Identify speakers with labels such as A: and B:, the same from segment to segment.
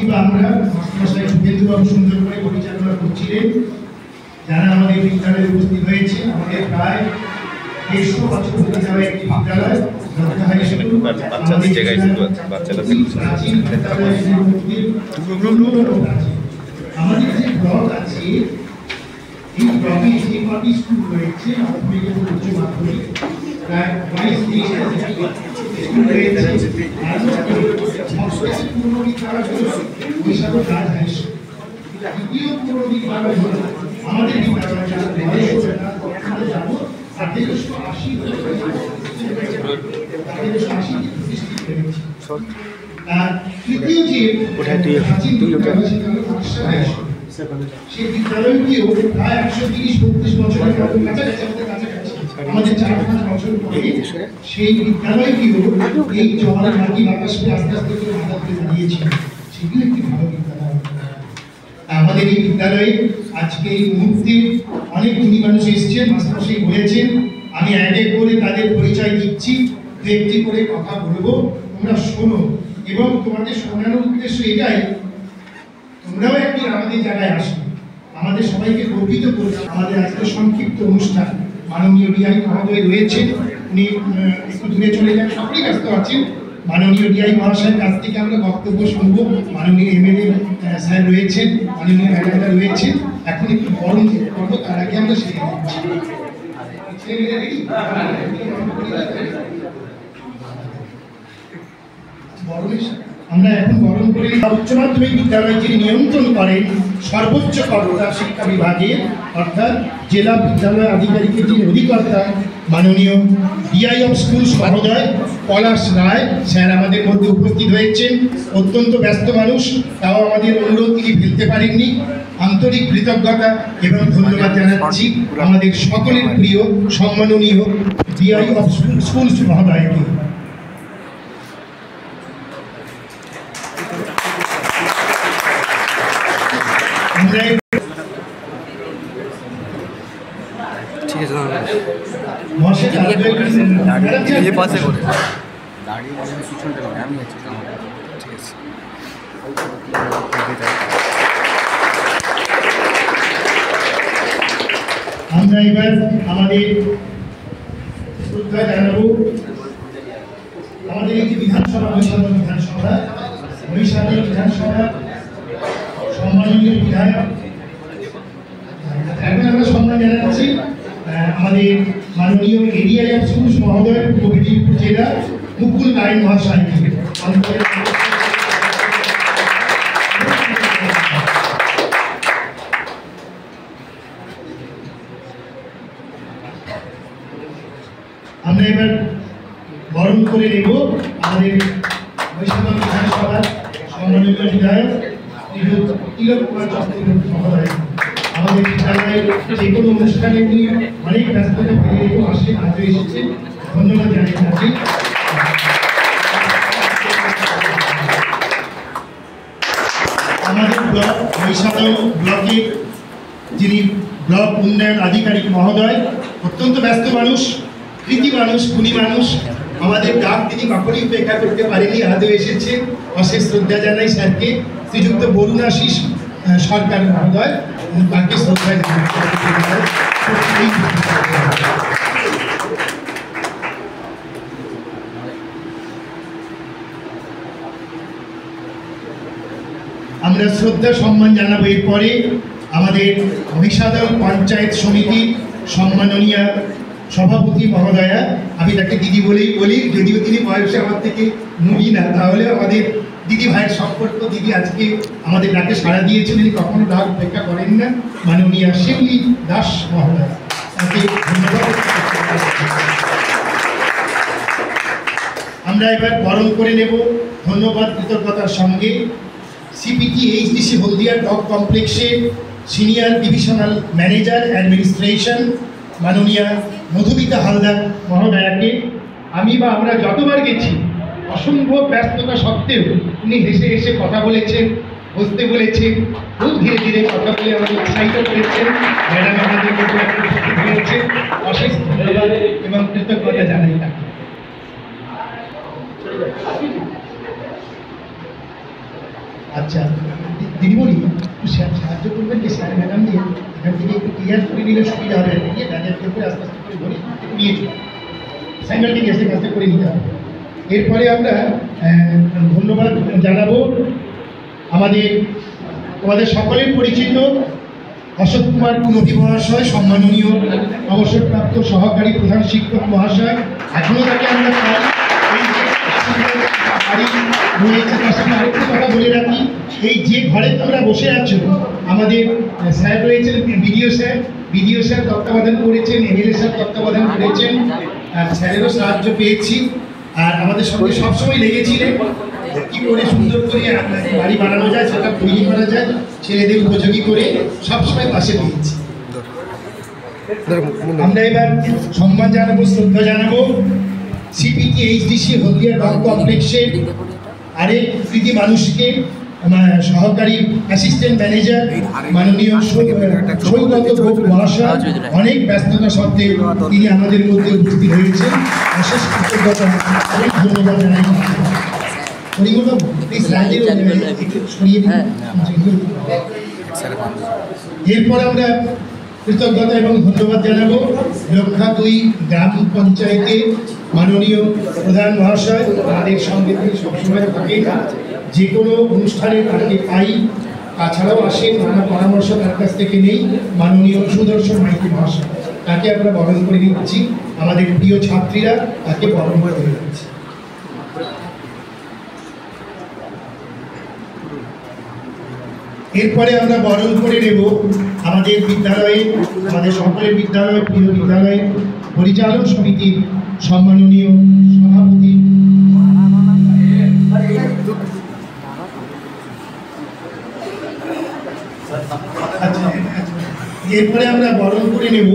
A: কিংবা আমরা মাস্টারমশাই শুভেন্দুবাবু সুন্দর করে পরিচালনা করছিলেন, যারা আমাদের বিদ্যালয়ে উপস্থিত হয়েছে। আমাদের প্রায় 150 বছর ধরে যাওয়া একটি বিদ্যালয়, আমাদের যে ব্লক আছে এই ব্লকে যে কটি স্কুল রয়েছে মাধ্যমিক এবং উচ্চ মাধ্যমিক প্রায় 22-23টা স্কুল রয়েছে। পূর্ণ বিদ্যালয় হল বৈশাখ রাজ হাই স্কুল। দ্বিতীয় পূর্ণ বিদ্যালয় হল আমাদের বিদ্যালয় যাবো 1880 প্রতিষ্ঠিত হয়েছে। আর তৃতীয় যে প্রাচীন বিদ্যালয় সেটা হল সেই বিদ্যালয়টিও প্রায় 130-32 বছরের কাছাকাছি আমাদের 4-5 বছর পরে সেই বিদ্যালয়টিও এই জল মাটি বাতাস আস্তে আস্তে করে মাথা তুলে দাঁড়িয়েছিল। সেটিও একটি ভালো বিদ্যালয়। আমাদের এই বিদ্যালয়ে আজকে এই মুহূর্তে অনেক গুণী মানুষ এসেছেন, মাস্টারমশাই বলেছেন। আমি এক এক করে তাদের পরিচয় দিচ্ছি, দু একটি করে কথা বলবো, তোমরা শোনো। এবং তোমাদের শোনানোর উদ্দেশ্য এটাই, তোমরাও একদিন আমাদের জায়গায় আসো, আমাদের সবাইকে গর্বিত করবে। আমাদের আজকে সংক্ষিপ্ত অনুষ্ঠান মাননীয় ডিআই মহোদয় রয়েছেন, উনি একটু দূরে চলে যান, সকলেই ব্যস্ত আছেন। মাননীয় ডিআই মহাশয়ের কাছ থেকে আমরা বক্তব্য শুনবো। মাননীয় এমএলএ স্যার রয়েছেন, মাননীয় ম্যাডামরা রয়েছেন। এখন একটু বরণ করবো, তার আগে আমরা সেরে দিচ্ছি। আমরা এখন বরণ করে উচ্চ মাধ্যমিক বিদ্যালয় যিনি নিয়ন্ত্রণ করেন সর্বোচ্চ কর্তা শিক্ষা বিভাগে, অর্থাৎ জেলা বিদ্যালয় আধিকারিকের যিনি অধিকর্তা মাননীয় ডিআই অফ স্কুলস মহোদয় পলাশ রায় স্যার আমাদের মধ্যে উপস্থিত হয়েছেন। অত্যন্ত ব্যস্ত মানুষ, তাও আমাদের অনুরোধ তিনি ফেলতে পারেননি। আন্তরিক কৃতজ্ঞতা এবং ধন্যবাদ জানাচ্ছি আমাদের সকলের প্রিয় সম্মাননীয় ডিআই অফ স্কুলস মহোদয়কে।
B: ঠিক আছে
A: আমরা এবার আমাদের শ্রদ্ধা জানাবো আমাদের এই যে বিধানসভা, বরিশালের বিধানসভা সম্মাননীয় বিধায়ক, এখন আমরা সম্মান জানাচ্ছি আমাদের মাননীয় এডিআই অফ স্কুলস মহোদয় পূর্ব মেদিনীপুর জেলা মুকুল নারায়ণ মহাশয়কে। আমরা এবার বরণ করে নেব আমাদের বৈশাখ বিধানসভার সম্মানিত বিধায়ক তিলক কুমার চক্রবর্তী মহোদয়। আমাদের বিদ্যালয়ে যে কোনো অনুষ্ঠানে উনি অনেক ব্যস্ততা ফেলে আসেন, আজও এসেছেন, ধন্যবাদ জানাচ্ছি। আমাদের ব্লক বৈশাখ ব্লকের যিনি ব্লক উন্নয়ন আধিকারিক মহোদয়, অত্যন্ত ব্যস্ত মানুষ, কৃতি মানুষ, গুণী মানুষ, আমাদের ডাক তিনি কখনই উপেক্ষা করতে পারেনি, আজও এসেছে। অশেষ শ্রদ্ধা জানাই স্যারকে। শ্রীযুক্ত বরুণাশিস সরকার মহোদয়, তাকে শ্রদ্ধা আমরা শ্রদ্ধা সম্মান জানাবো। এরপরে আমাদের মহিষাদল পঞ্চায়েত সমিতির সম্মাননীয় সভাপতি মহোদয়া, আমি তাকে দিদি বলেই বলি, যদিও তিনি বয়সে আমার থেকে নবীনা, তাহলে আমাদের দিদি ভাইয়ের সম্পর্ক। দিদি আজকে আমাদের ডাকে সাড়া দিয়েছেন, তিনি কখনো ডাক উপেক্ষা করেন না। মাননীয় শিবলি দাস মহোদয়, তাকে ধন্যবাদ। আমরা এবার বরণ করে নেব ধন্যবাদ কৃতজ্ঞতার সঙ্গে সিপিটি এইচডিসি হলদিয়া ডগ কমপ্লেক্সের সিনিয়র ডিভিশনাল ম্যানেজার অ্যাডমিনিস্ট্রেশন মাননীয়া মধুমিতা হালদার মহোদয়াকে। আমরা যতবার গেছি অসম্ভব ব্যস্ততা সত্ত্বেও উনি হেসে হেসে কথা বলেছেন, বসতে বলেছেন, খুব ধীরে ধীরে কথা বলে আমাদের উৎসাহিত করেছেন। ম্যাডাম আমাদের মধ্যে হয়েছে, অশেষ ধন্যবাদ এবং কৃতজ্ঞতা জানাই তাকে। আচ্ছা দিদিমণি একটু সাহায্য করবেন যে স্যার ম্যাডাম দিয়ে এখান থেকে একটু ক্লিয়ার করে নিলে সুবিধা হবে নিয়ে ব্যাগের করে আস্তে আস্তে করে ধরে একটু নিয়ে চলে স্যাঙ্গেলটি গ্যাসের কাজটা করে নিতে হবে। এরপরে আমরা ধন্যবাদ জানাবো আমাদের সকলের পরিচিত অশোক কুমার নদী মহাশয়, সম্মাননীয় অবসরপ্রাপ্ত সহকারী প্রধান শিক্ষক মহাশয়। এখনও তাকে আমরা রয়েছে। তার সঙ্গে আরেকটি কথা বলে রাখি, এই যে ঘরে তোমরা বসে আছো আমাদের স্যার রয়েছেন, বিডিও স্যার তত্ত্বাবধান করেছেন, এমএলএ স্যার তত্ত্বাবধান করেছেন, স্যারেরও সাহায্য পেয়েছি। আর আমাদের সঙ্গে সবসময় লেগেছিলেন কি করে সুন্দর করে বাড়ি বানানো যায়, সেটা তৈরি করা যায়, ছেলেদের উপযোগী করে সবসময় পাশে পেয়েছি। আমরা এবার সম্মান জানাবো, শ্রদ্ধা জানাবো সিপিটি এইচডিসি হলদিয়া টাউন কমপ্লেক্সের আরেক কৃতি মানুষকে, সহকারী অ্যাসিস্ট্যান্ট ম্যানেজার মাননীয় সৌগত ঘোষ মহাশয়। অনেক ব্যস্ততা সত্ত্বেও তিনি আমাদের মধ্যে উপস্থিত হয়েছেন, অশেষ কৃতজ্ঞতা অনেক ধন্যবাদ জানাই। এরপর আমরা কৃতজ্ঞতা এবং ধন্যবাদ জানাবো লক্ষা 2 গ্রাম পঞ্চায়েতের মাননীয় প্রধান মহাশয়। তাদের সঙ্গে তিনি সবসময় থাকেন, যে কোনো অনুষ্ঠানে তাকে পাই, তাছাড়াও আসেন, নানা পরামর্শ তার কাছ থেকে নেই। মাননীয় সুদর্শন মাইতি মহাশয়, তাকে আমরা বরণ করে নিচ্ছি। আমাদের প্রিয় ছাত্রীরা তাকে বরণ করে নিচ্ছি। এরপরে আমরা বরণ করে নেব আমাদের সকলের বিদ্যালয়, প্রিয় বিদ্যালয়ের পরিচালন সমিতির সম্মাননীয় সভাপতি। এরপরে আমরা বরণ করে নেব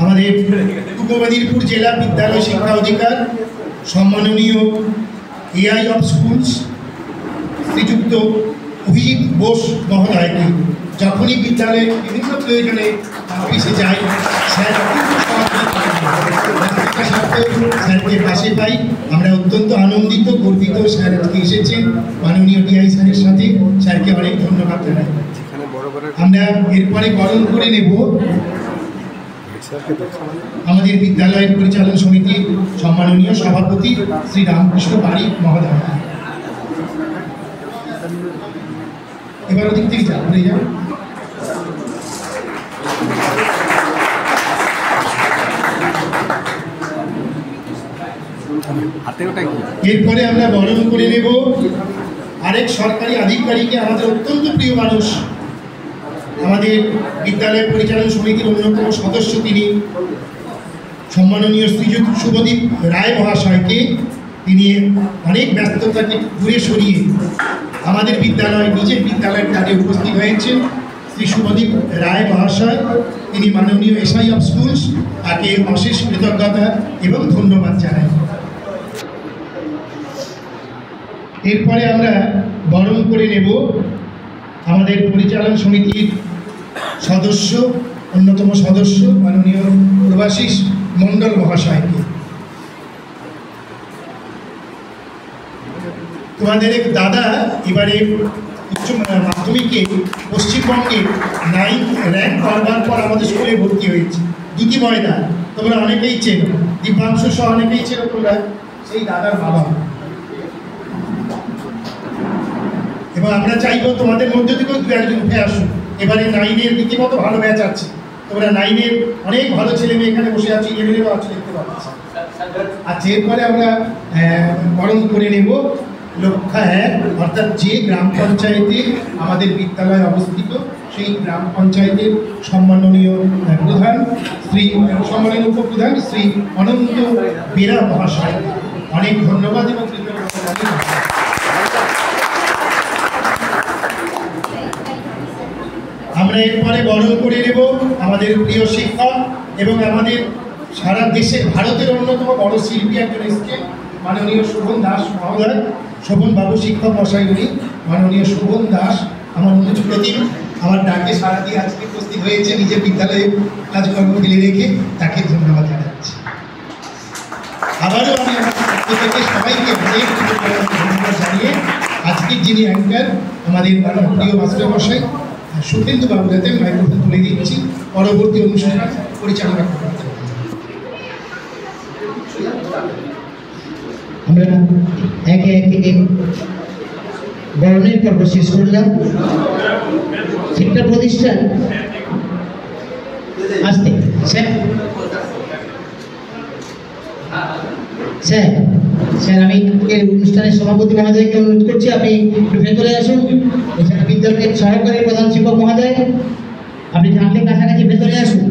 A: আমাদের পূর্ব মেদিনীপুর জেলা বিদ্যালয় শিক্ষা অধিকার সম্মাননীয় এআই অফ স্কুলস শ্রীযুক্ত অভিজিৎ বোস মহোদয়কে। যখনই বিদ্যালয়ে বিভিন্ন প্রয়োজনে অফিসে যাই, স্যার স্যারকে পাশে পাই। আমরা অত্যন্ত আনন্দিত, গর্বিত স্যার আজকে এসেছেন মাননীয় ডিআই স্যারের সাথে। স্যারকে অনেক ধন্যবাদ জানাই। আমরা এরপরে বরণ করে নেব আমাদের বিদ্যালয়ের পরিচালন সমিতির সম্মাননীয় সভাপতি শ্রী রামকৃষ্ণ বারিক মহোদয়। এবার ওদিক থেকে যান, যান। এরপরে আমরা বরণ করে নেব আরেক সরকারি আধিকারিককে, আমাদের অত্যন্ত প্রিয় মানুষ, আমাদের বিদ্যালয় পরিচালন সমিতির অন্যতম সদস্য তিনি, সম্মাননীয় শ্রীযুক্ত শুভদীপ রায় মহাশয়কে। তিনি অনেক ব্যস্ততাকে দূরে সরিয়ে আমাদের বিদ্যালয়, নিজের বিদ্যালয়ের কাজে উপস্থিত হয়েছেন শ্রী শুভদীপ রায় মহাশয়। তিনি মাননীয় এসআই অফ স্কুলস, তাকে অশেষ কৃতজ্ঞতা এবং ধন্যবাদ জানাই। এরপরে আমরা বরণ করে নেব আমাদের পরিচালন সমিতির সদস্য, অন্যতম সদস্য মাননীয় প্রভাশিস মণ্ডল মহাশয়কে। তোমাদের এক দাদা এবারে উচ্চ মাধ্যমিকে পশ্চিমবঙ্গে 9 র্যাঙ্ক করবার পর আমাদের স্কুলে ভর্তি হয়েছে। দ্যুতি ময়দা তোমরা অনেকেই চেনো, দিব্যাংশু সহ অনেকেই চেনো তোমরা, সেই দাদার বাবা। এবং আমরা চাইবো তোমাদের মধ্যে থেকেও 2-1 উঠে আসুন। এবারে 9-এর রীতিমতো ভালো ব্যাচ আছে, তোমরা 9-এর অনেক ভালো ছেলে মেয়ে এখানে বসে আছি, 11-এরও আছে, দেখতে পাচ্ছি। আচ্ছা, এরপরে আমরা বরণ করে নেব লক্ষা 1, অর্থাৎ যে গ্রাম পঞ্চায়েতে আমাদের বিদ্যালয় অবস্থিত, সেই গ্রাম পঞ্চায়েতের সম্মাননীয় প্রধান সম্মাননীয় উপপ্রধান শ্রী অনন্ত বেরা মহাশয়। অনেক ধন্যবাদ এবং কৃতজ্ঞতা। আমরা এরপরে বরণ করে নেব আমাদের প্রিয় শিক্ষক এবং আমাদের সারা দেশে ভারতের অন্যতম বড় শিল্পী একজন এসছেন, মাননীয় শোভন দাস মহোদয়। শোভন বাবু শিক্ষক মশাই, উনি মাননীয় শোভন দাস আমার অনুজ প্রতিম, আমার ডাকে সারা দিয়ে আজকে উপস্থিত হয়েছে, নিজের বিদ্যালয়ে কাজকর্ম ফেলে রেখে, তাকে ধন্যবাদ জানাচ্ছি। আবারও আমি প্রত্যেকে সবাইকে ধন্যবাদ জানিয়ে আজকের যিনি অ্যাঙ্কার আমাদের প্রিয় মাস্টারমশাই সুখেন্দু বাবুর হাতে মাইক্রোফোন তুলে দিচ্ছি পরবর্তী অনুষ্ঠান পরিচালনা করতে।
B: আমরা একে একে বরণের পর্ব শেষ করলাম। শিক্ষা প্রতিষ্ঠান আসতে স্যার স্যার স্যার আমি এই অনুষ্ঠানের সভাপতি মহোদয়কে অনুরোধ করছি আপনি একটু ভেতরে আসুন। এছাড়া বিদ্যালয়ের সহকারী প্রধান শিক্ষক মহোদয় আপনি থাকলে কাছাকাছি ভেতরে আসুন।